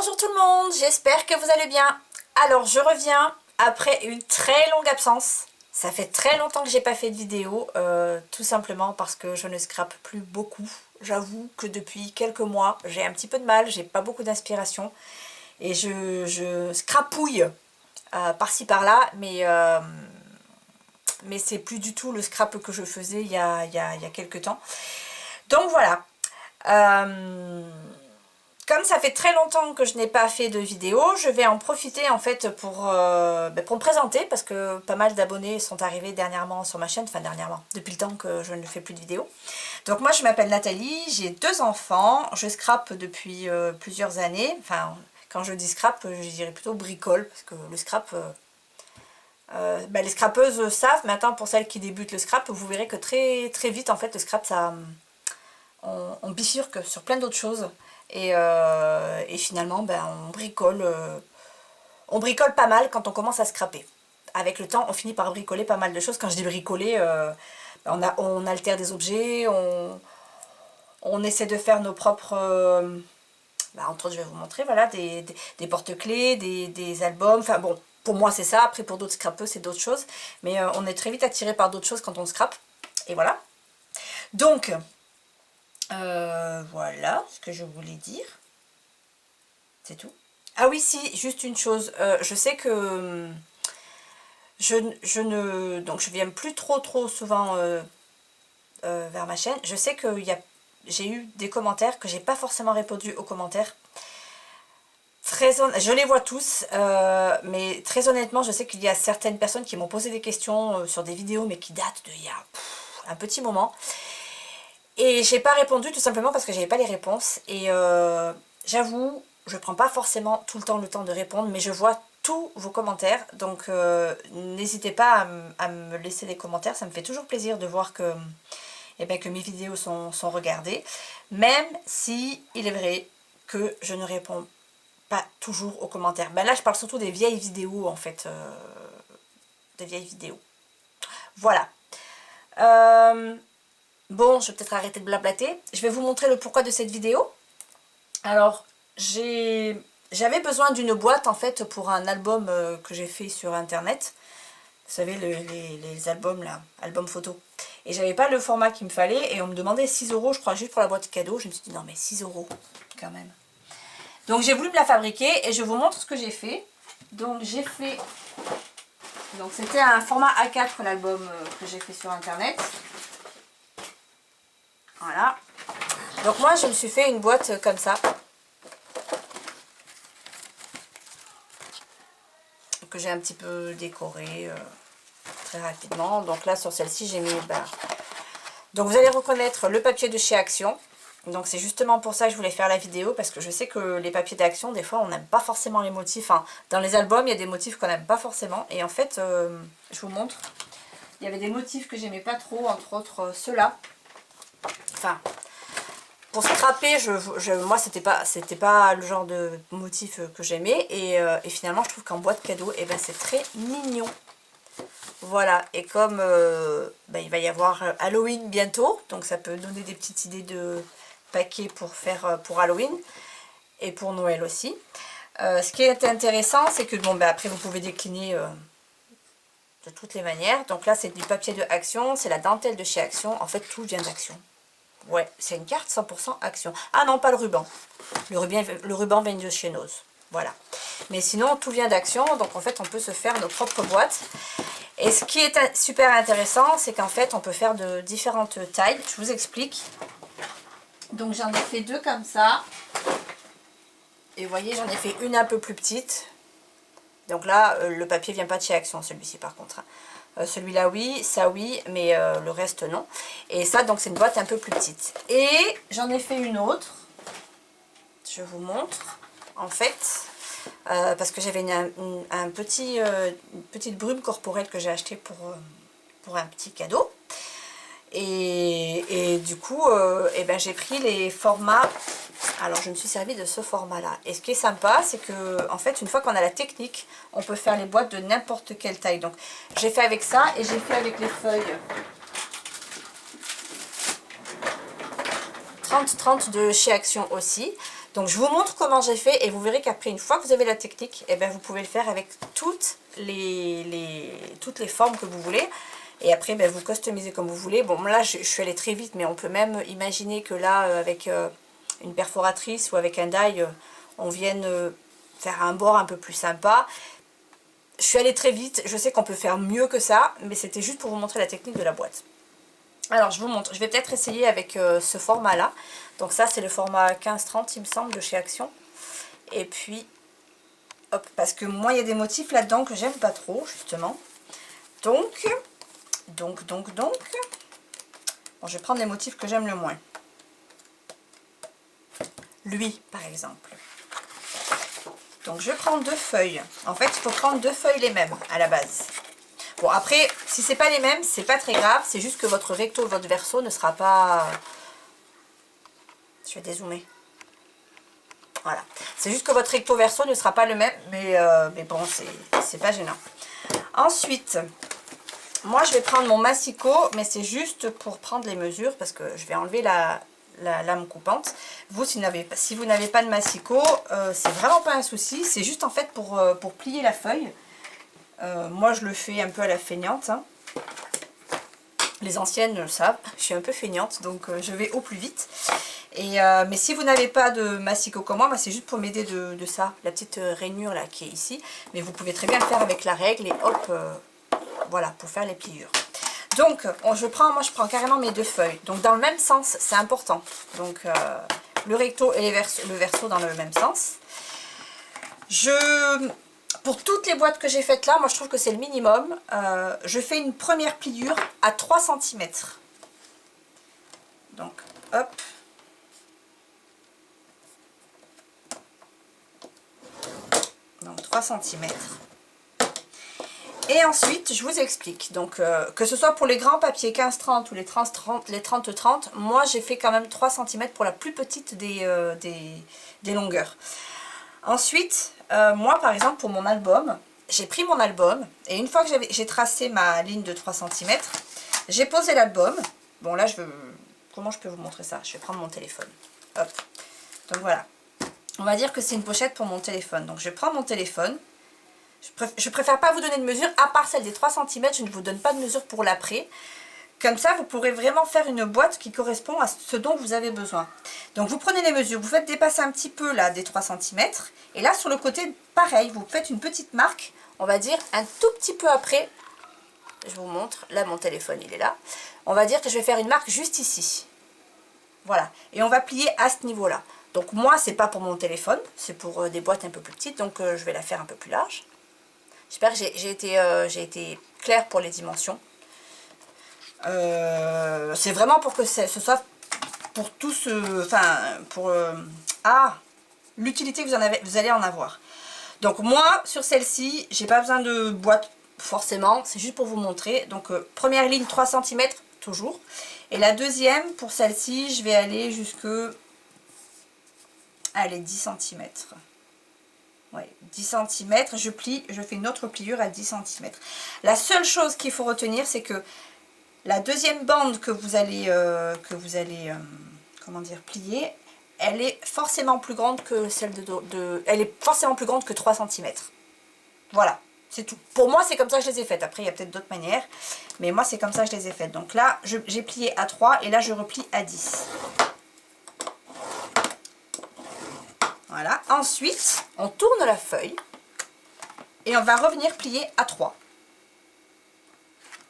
Bonjour tout le monde, j'espère que vous allez bien. Alors je reviens après une très longue absence. Ça fait très longtemps que j'ai pas fait de vidéo, tout simplement parce que je ne scrape plus beaucoup. J'avoue que depuis quelques mois, j'ai un petit peu de mal, j'ai pas beaucoup d'inspiration. Et je scrapouille par-ci par-là, mais c'est plus du tout le scrap que je faisais il y a quelques temps. Donc voilà. Comme ça fait très longtemps que je n'ai pas fait de vidéo, je vais en profiter en fait pour me présenter parce que pas mal d'abonnés sont arrivés dernièrement sur ma chaîne, enfin dernièrement, depuis le temps que je ne fais plus de vidéos. Donc moi je m'appelle Nathalie, j'ai 2 enfants, je scrape depuis plusieurs années, enfin quand je dis scrap, je dirais plutôt bricole parce que le scrap, les scrapeuses savent, maintenant pour celles qui débutent le scrap, vous verrez que très vite en fait le scrap ça... on bifurque sur plein d'autres choses et finalement on bricole pas mal quand on commence à scraper. Avec le temps on finit par bricoler pas mal de choses. Quand je dis bricoler, on altère des objets, on essaie de faire nos propres... entre autres je vais vous montrer, voilà, des porte-clés, des albums, enfin bon, pour moi c'est ça, après pour d'autres scrapeux c'est d'autres choses, mais on est très vite attiré par d'autres choses quand on scrape, et voilà. Donc... voilà ce que je voulais dire. C'est tout. Ah oui, si, juste une chose. Je sais que donc je viens plus trop souvent vers ma chaîne. Je sais que j'ai eu des commentaires que j'ai pas forcément répondu aux commentaires. Je les vois tous, mais très honnêtement, je sais qu'il y a certaines personnes qui m'ont posé des questions sur des vidéos, mais qui datent d'il y a un petit moment. Et j'ai pas répondu tout simplement parce que j'avais pas les réponses. Et j'avoue, je prends pas forcément tout le temps de répondre, mais je vois tous vos commentaires. Donc n'hésitez pas à me laisser des commentaires. Ça me fait toujours plaisir de voir que, que mes vidéos sont regardées. Même si il est vrai que je ne réponds pas toujours aux commentaires. Là, je parle surtout des vieilles vidéos en fait. Des vieilles vidéos. Voilà. Bon, je vais peut-être arrêter de blablater. Je vais vous montrer le pourquoi de cette vidéo. Alors, j'avais besoin d'une boîte en fait pour un album que j'ai fait sur internet. Vous savez, les albums là, albums photo. Et j'avais pas le format qu'il me fallait et on me demandait 6 € je crois juste pour la boîte cadeau. Je me suis dit non mais 6 € quand même. Donc j'ai voulu me la fabriquer et je vous montre ce que j'ai fait. Donc j'ai fait... Donc c'était un format A4 l'album que j'ai fait sur internet. Voilà. Donc moi je me suis fait une boîte comme ça. Que j'ai un petit peu décorée très rapidement. Donc là sur celle-ci j'ai mis... Donc vous allez reconnaître le papier de chez Action. Donc c'est justement pour ça que je voulais faire la vidéo. Parce que je sais que les papiers d'Action, des fois on n'aime pas forcément les motifs. Enfin, dans les albums il y a des motifs qu'on n'aime pas forcément. Et en fait, je vous montre. Il y avait des motifs que j'aimais pas trop. Entre autres ceux-là. Enfin... Pour scraper, moi c'était pas le genre de motif que j'aimais et finalement je trouve qu'en boîte cadeau, c'est très mignon. Voilà, et comme il va y avoir Halloween bientôt, donc ça peut donner des petites idées de paquets pour faire pour Halloween et pour Noël aussi. Ce qui est intéressant, c'est que après vous pouvez décliner de toutes les manières. Donc là c'est du papier de Action, c'est la dentelle de chez Action, en fait tout vient d'Action. Ouais, c'est une carte 100% Action. Ah non, pas le ruban. Le ruban vient de chez Nose. Voilà. Mais sinon, tout vient d'Action. Donc, en fait, on peut se faire nos propres boîtes. Et ce qui est super intéressant, c'est qu'en fait, on peut faire de différentes tailles. Je vous explique. Donc, j'en ai fait 2 comme ça. Et vous voyez, j'en ai fait une un peu plus petite. Donc là, le papier vient pas de chez Action, celui-ci, par contre. Celui-là oui, ça oui, mais le reste non. Et ça donc c'est une boîte un peu plus petite. Et j'en ai fait une autre, je vous montre, en fait, parce que j'avais une petite brume corporelle que j'ai acheté pour un petit cadeau. Et du coup, j'ai pris les formats. Alors je me suis servi de ce format là. Et ce qui est sympa, c'est que en fait une fois qu'on a la technique, on peut faire les boîtes de n'importe quelle taille. Donc j'ai fait avec ça et j'ai fait avec les feuilles 30-30 de chez Action aussi. Donc je vous montre comment j'ai fait et vous verrez qu'après, une fois que vous avez la technique, eh bien, vous pouvez le faire avec toutes les formes que vous voulez. Et après, ben, vous customisez comme vous voulez. Bon, là, je suis allée très vite, mais on peut même imaginer que là, avec une perforatrice ou avec un die, on vienne faire un bord un peu plus sympa. Je suis allée très vite. Je sais qu'on peut faire mieux que ça, mais c'était juste pour vous montrer la technique de la boîte. Alors, je vous montre. Je vais peut-être essayer avec ce format-là. Donc ça, c'est le format 15-30, il me semble, de chez Action. Et puis, hop, parce que moi, il y a des motifs là-dedans que j'aime pas trop, justement. Donc... Bon, je vais prendre les motifs que j'aime le moins. Lui, par exemple. Donc, je prends 2 feuilles. En fait, il faut prendre 2 feuilles les mêmes, à la base. Bon, après, si c'est pas les mêmes, c'est pas très grave. C'est juste que votre recto, votre verso ne sera pas... Je vais dézoomer. Voilà. C'est juste que votre recto verso ne sera pas le même. Mais bon, c'est pas gênant. Ensuite... Moi, je vais prendre mon massicot, mais c'est juste pour prendre les mesures, parce que je vais enlever la lame coupante. Vous, si vous n'avez pas de massicot, c'est vraiment pas un souci. C'est juste en fait pour plier la feuille. Moi, je le fais un peu à la feignante. Hein. Les anciennes le savent, je suis un peu feignante, donc je vais au plus vite. Mais si vous n'avez pas de massicot comme moi, c'est juste pour m'aider de ça, la petite rainure là qui est ici. Mais vous pouvez très bien le faire avec la règle et hop... Voilà, pour faire les pliures. Donc, moi je prends carrément mes 2 feuilles. Donc, dans le même sens, c'est important. Donc, le recto et le verso dans le même sens. Pour toutes les boîtes que j'ai faites là, moi je trouve que c'est le minimum. Je fais une première pliure à 3 cm. Donc, hop. Donc, 3 cm. Et ensuite, je vous explique. Donc, que ce soit pour les grands papiers 15-30 ou les 30-30, moi j'ai fait quand même 3 cm pour la plus petite des longueurs. Ensuite, moi par exemple pour mon album, j'ai pris mon album et une fois que j'ai tracé ma ligne de 3 cm, j'ai posé l'album. Bon là, comment je peux vous montrer ça? Je vais prendre mon téléphone. Hop. Donc voilà. On va dire que c'est une pochette pour mon téléphone. Donc je prends mon téléphone. Je préfère pas vous donner de mesure, à part celle des 3 cm, je ne vous donne pas de mesure pour l'après. Comme ça, vous pourrez vraiment faire une boîte qui correspond à ce dont vous avez besoin. Donc vous prenez les mesures, vous faites dépasser un petit peu là des 3 cm. Et là sur le côté, pareil, vous faites une petite marque, on va dire un tout petit peu après. Je vous montre, là mon téléphone il est là. On va dire que je vais faire une marque juste ici. Voilà, et on va plier à ce niveau-là. Donc moi, c'est pas pour mon téléphone, c'est pour des boîtes un peu plus petites, donc je vais la faire un peu plus large. J'espère que j'ai été claire pour les dimensions. C'est vraiment pour que ce soit pour tous... pour... l'utilité que vous allez en avoir. Donc moi, sur celle-ci, j'ai pas besoin de boîte forcément. C'est juste pour vous montrer. Donc première ligne 3 cm, toujours. Et la deuxième, pour celle-ci, je vais aller jusque... Allez, 10 cm. Ouais, 10 cm, je fais une autre pliure à 10 cm. La seule chose qu'il faut retenir, c'est que la deuxième bande que vous allez comment dire, plier, elle est forcément plus grande que celle elle est forcément plus grande que 3 cm. Voilà, c'est tout. Pour moi, c'est comme ça que je les ai faites. Après, il y a peut-être d'autres manières, mais moi, c'est comme ça que je les ai faites. Donc là, j'ai plié à 3 et là, je replie à 10. Voilà, ensuite, on tourne la feuille et on va revenir plier à 3.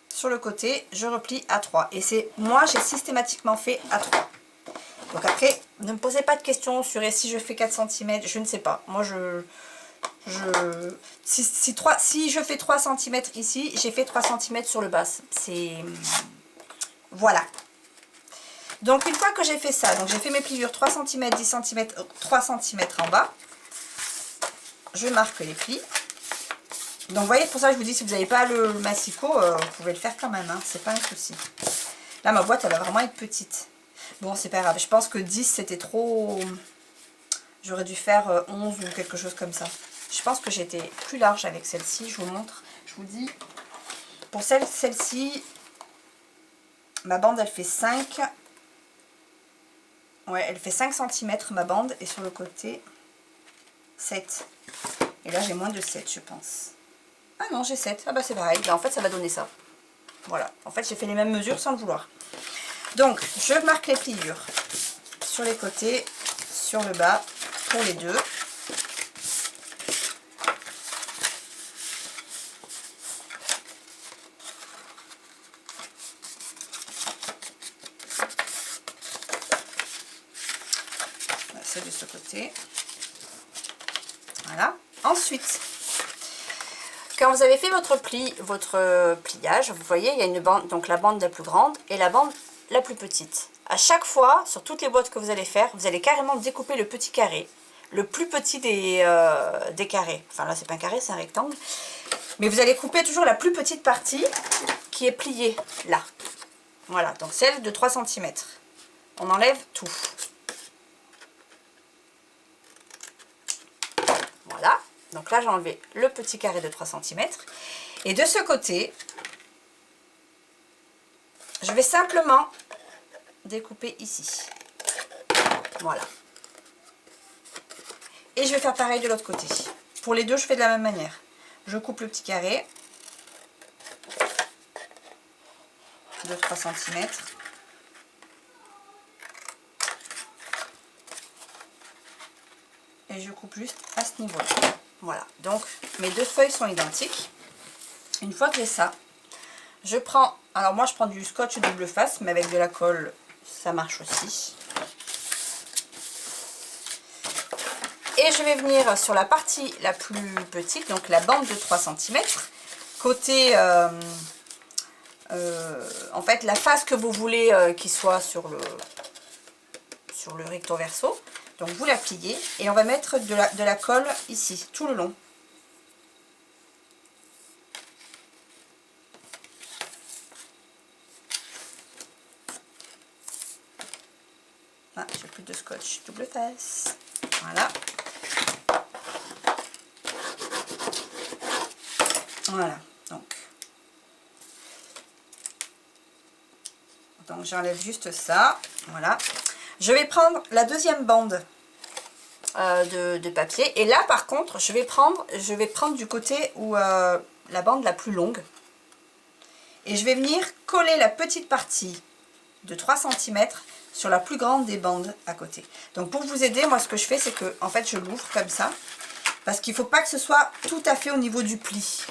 Sur le côté, je replie à 3. Et moi, j'ai systématiquement fait à 3. Donc après, ne me posez pas de questions sur si je fais 4 cm, je ne sais pas. Moi, si je fais 3 cm ici, j'ai fait 3 cm sur le bas. Voilà. Donc une fois que j'ai fait ça, donc j'ai fait mes pliures 3 cm, 10 cm, 3 cm en bas, je marque les plis. Donc vous voyez, pour ça je vous dis, si vous n'avez pas le massicot, vous pouvez le faire quand même, hein, c'est pas un souci. Là ma boîte elle va vraiment être petite. Bon c'est pas grave, je pense que 10 c'était trop... J'aurais dû faire 11 ou quelque chose comme ça. Je pense que j'étais plus large avec celle-ci, je vous montre, je vous dis. Pour celle-ci, ma bande elle fait 5... Ouais, elle fait 5 cm ma bande, et sur le côté 7. Et là j'ai moins de 7 je pense. Ah non, j'ai 7. Ah bah c'est pareil. Bah, en fait ça va donner ça. Voilà. En fait j'ai fait les mêmes mesures sans le vouloir. Donc je marque les pliures sur les côtés, sur le bas, pour les deux. C'est de ce côté. Voilà. Ensuite, quand vous avez fait votre pliage, vous voyez, il y a une bande, donc la bande la plus grande et la bande la plus petite. À chaque fois, sur toutes les boîtes que vous allez faire, vous allez carrément découper le petit carré, le plus petit des carrés. Enfin là, c'est pas un carré, c'est un rectangle. Mais vous allez couper toujours la plus petite partie qui est pliée là. Voilà, donc celle de 3 cm. On enlève tout. Voilà, donc là j'ai enlevé le petit carré de 3 cm. Et de ce côté, je vais simplement découper ici. Voilà. Et je vais faire pareil de l'autre côté. Pour les deux, je fais de la même manière. Je coupe le petit carré de 3 cm. Et je coupe juste à ce niveau-là. Voilà, donc mes deux feuilles sont identiques. Une fois que j'ai ça, je prends, alors moi je prends du scotch double face, mais avec de la colle, ça marche aussi. Et je vais venir sur la partie la plus petite, donc la bande de 3 cm, côté, en fait, la face que vous voulez qu'il soit sur le recto verso. Donc vous la pliez et on va mettre de la colle ici, tout le long. Ah, j'ai plus de scotch double face. Voilà. Voilà, donc j'enlève juste ça. Voilà. Je vais prendre la deuxième bande de papier. Et là, par contre, je vais prendre du côté où la bande la plus longue. Et je vais venir coller la petite partie de 3 cm sur la plus grande des bandes à côté. Donc pour vous aider, moi ce que je fais, c'est que en fait je l'ouvre comme ça. Parce qu'il ne faut pas que ce soit tout à fait au niveau du pli.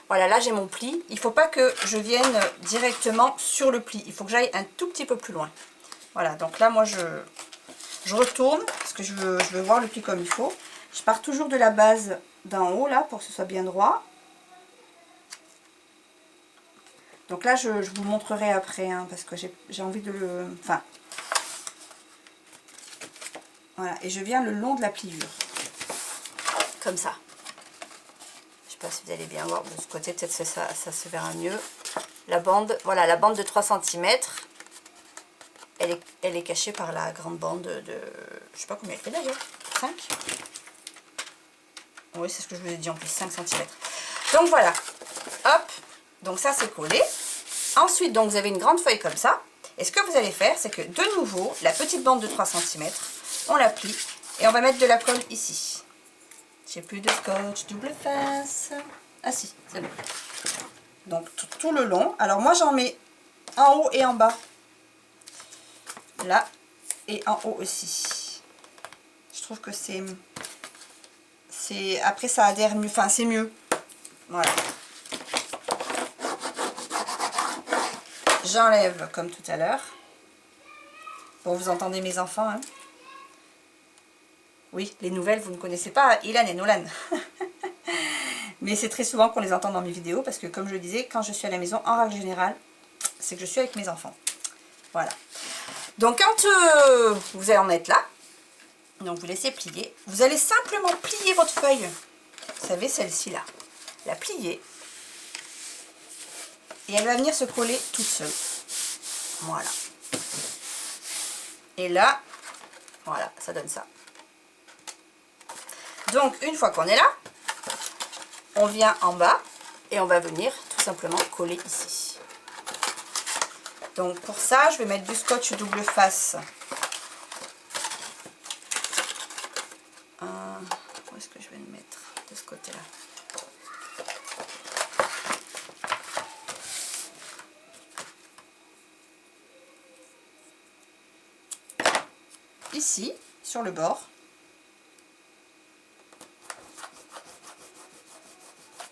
Voilà, là j'ai mon pli. Il ne faut pas que je vienne directement sur le pli. Il faut que j'aille un tout petit peu plus loin. Voilà, donc là moi je retourne parce que je veux voir le pli comme il faut. Je pars toujours de la base d'en haut là pour que ce soit bien droit. Donc là je vous montrerai après hein, parce que j'ai envie de le... Enfin, voilà, et je viens le long de la pliure. Comme ça. Je sais pas si vous allez bien voir de ce côté, peut-être que ça se verra mieux. La bande, voilà, la bande de 3 cm, elle est cachée par la grande bande de... Je sais pas combien elle fait d'ailleurs, 5. Oui, c'est ce que je vous ai dit en plus, 5 cm. Donc voilà, hop, donc ça c'est collé. Ensuite, donc vous avez une grande feuille comme ça. Et ce que vous allez faire, c'est que de nouveau, la petite bande de 3 cm, on la plie et on va mettre de la colle ici. J'ai plus de scotch double face. Ah si, c'est bon. Donc tout le long. Alors moi j'en mets en haut et en bas. Là et en haut aussi. Je trouve que c'est après ça adhère mieux. Enfin c'est mieux. Voilà. J'enlève comme tout à l'heure. Bon, vous entendez mes enfants, hein? Oui, les nouvelles, vous ne connaissez pas Ilan et Nolan. Mais c'est très souvent qu'on les entend dans mes vidéos parce que comme je le disais, quand je suis à la maison, en règle générale, c'est que je suis avec mes enfants. Voilà. Donc quand vous allez en être là, donc vous laissez plier, vous allez simplement plier votre feuille. Vous savez, celle-ci là. La plier. Et elle va venir se coller toute seule. Voilà. Et là, voilà, ça donne ça. Donc une fois qu'on est là, on vient en bas et on va venir tout simplement coller ici. Donc pour ça, je vais mettre du scotch double face Où est-ce que je vais le mettre? De ce côté-là. Ici, sur le bord.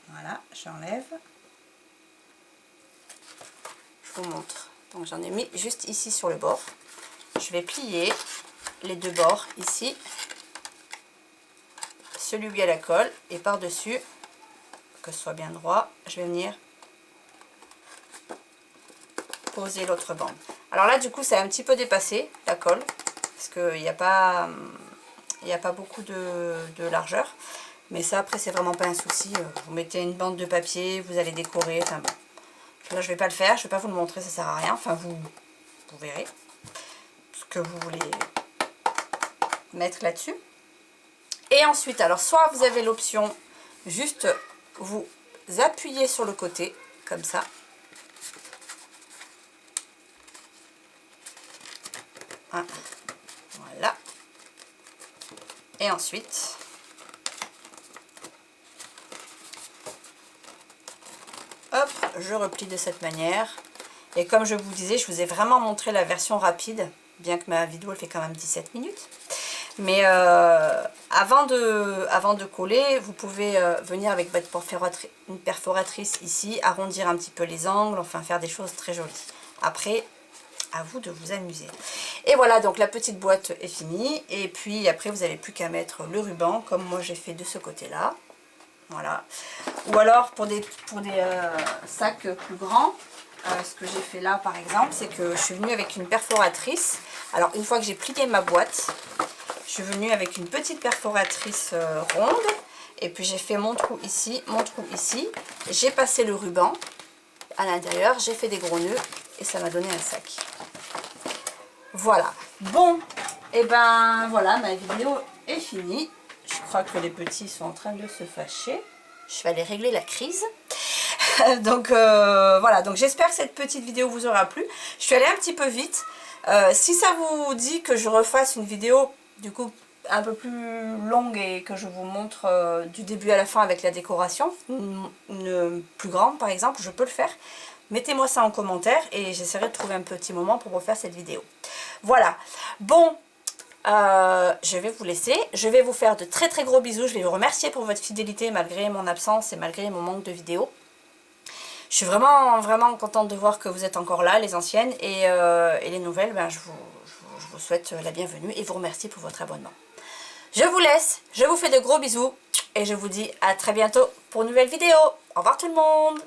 Voilà, j'enlève. Je vous montre. Donc j'en ai mis juste ici sur le bord. Je vais plier les deux bords ici. Celui où il y a la colle et par-dessus, que ce soit bien droit, je vais venir poser l'autre bande. Alors là, du coup, c'est un petit peu dépassé, la colle, parce qu'il n'y a pas beaucoup de largeur. Mais ça, après, c'est vraiment pas un souci. Vous mettez une bande de papier, vous allez décorer. Enfin bon. Là, je vais pas le faire, je vais pas vous le montrer, ça sert à rien. Enfin, vous verrez ce que vous voulez mettre là-dessus. Et ensuite, alors, soit vous avez l'option, juste vous appuyez sur le côté, comme ça. Voilà. Et ensuite, hop, je replie de cette manière. Et comme je vous disais, je vous ai vraiment montré la version rapide, bien que ma vidéo elle fait quand même 17 minutes. Mais avant de coller, vous pouvez venir avec votre perforatrice ici, arrondir un petit peu les angles, enfin faire des choses très jolies. Après, à vous de vous amuser. Et voilà, donc la petite boîte est finie. Et puis après, vous n'avez plus qu'à mettre le ruban, comme moi j'ai fait de ce côté-là. Voilà. Ou alors pour des sacs plus grands, ce que j'ai fait là par exemple, c'est que je suis venue avec une perforatrice. Alors une fois que j'ai plié ma boîte, je suis venue avec une petite perforatrice ronde. Et puis j'ai fait mon trou ici, j'ai passé le ruban à l'intérieur, j'ai fait des gros nœuds et ça m'a donné un sac. Voilà. Bon, et ben voilà, ma vidéo est finie. Je crois que les petits sont en train de se fâcher. Je vais aller régler la crise. Donc voilà, donc j'espère que cette petite vidéo vous aura plu. Je suis allée un petit peu vite. Si ça vous dit que je refasse une vidéo du coup un peu plus longue et que je vous montre du début à la fin avec la décoration, une plus grande par exemple, je peux le faire. Mettez-moi ça en commentaire et j'essaierai de trouver un petit moment pour refaire cette vidéo. Voilà. Bon, je vais vous laisser. Je vais vous faire de très très gros bisous. Je vais vous remercier pour votre fidélité malgré mon absence et malgré mon manque de vidéos. Je suis vraiment vraiment contente de voir que vous êtes encore là, les anciennes. Et les nouvelles, ben, je vous souhaite la bienvenue et vous remercie pour votre abonnement. Je vous laisse. Je vous fais de gros bisous. Et je vous dis à très bientôt pour une nouvelle vidéo. Au revoir tout le monde.